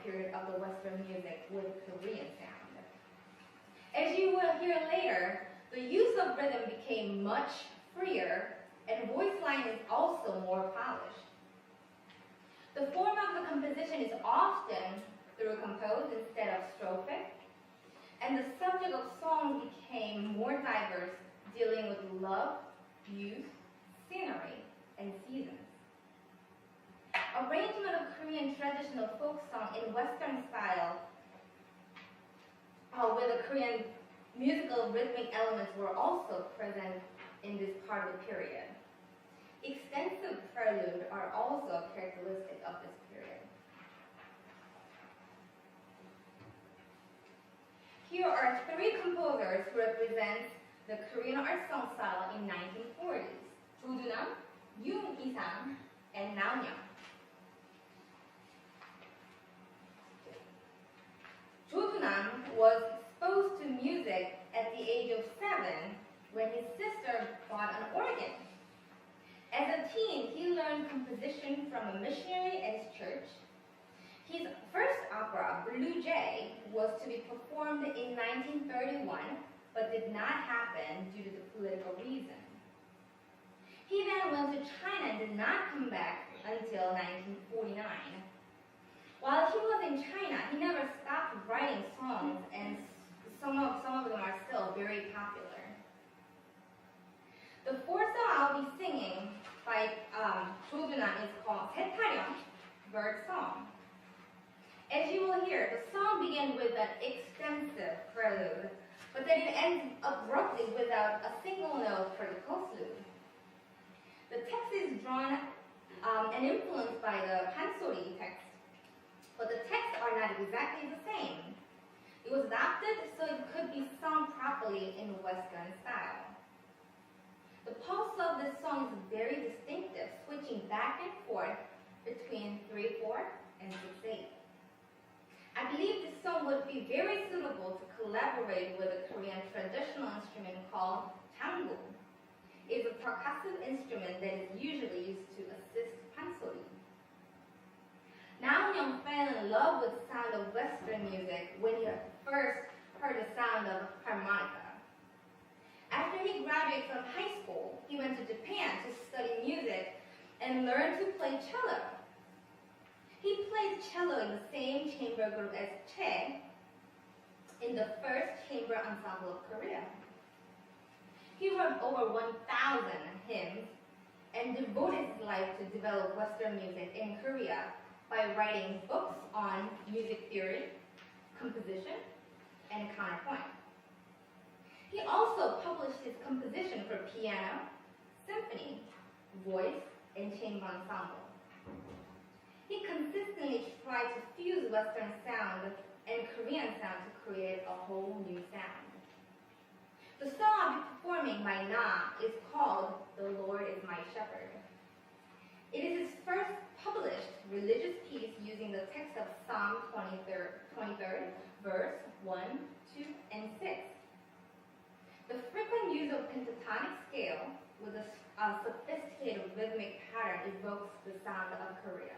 period of the Western music with Korean sound. As you will hear later, the use of rhythm became much freer, and voice line is also more polished. The form of the composition is often through compose instead of strophic, and the subject of songs became more diverse, dealing with love, youth, scenery, and seasons. Arrangement of Korean traditional folk song in Western style with the Korean musical rhythmic elements were also present in this part of the period. Extensive prelude are also characteristic of this period. Here are three composers who represent the Korean art song style in 1940s: Jo Do-nam, Yoon Lee-sang, and Nao Young. Jo Do-nam was exposed to music at the age of 7 when his sister bought an organ. As a teen, he learned composition from a missionary at his church. His first opera, Blue Jay, was to be performed in 1931, but did not happen due to the political reason. He then went to China and did not come back until 1949. While he was in China, he never stopped writing songs, and some of them are still very popular. The fourth song I'll be singing by Jo Do-nam is called Saetaryong, Bird Song. As you will hear, the song begins with an extensive prelude, but then it ends abruptly without a single note for the postlude. The text is drawn and influenced by the Pansori text, but the texts are not exactly the same. It was adapted so it could be sung properly in Western style. The pulse of this song is very distinctive, switching back and forth between 3/4 and 6/8. I believe this song would be very suitable to collaborate with a Korean traditional instrument called jangu. It's a percussive instrument that is usually used to assist pansori. Nao Young fell in love with the sound of Western music when he first heard the sound of harmonica. After he graduated from high school, he went to Japan to study music and learn to play cello. He played cello in the same chamber group as Che in the first chamber ensemble of Korea. He wrote over 1,000 hymns and devoted his life to develop Western music in Korea by writing books on music theory, composition, and counterpoint. He also published his composition for piano, symphony, voice, and chamber ensemble. He consistently tried to fuse Western sound and Korean sound to create a whole new sound. The song I'll be performing by Na is called The Lord is My Shepherd. It is his first published religious piece using the text of Psalm 23rd, verse 1, 2, and 6. The frequent use of pentatonic scale with a sophisticated rhythmic pattern evokes the sound of Korea.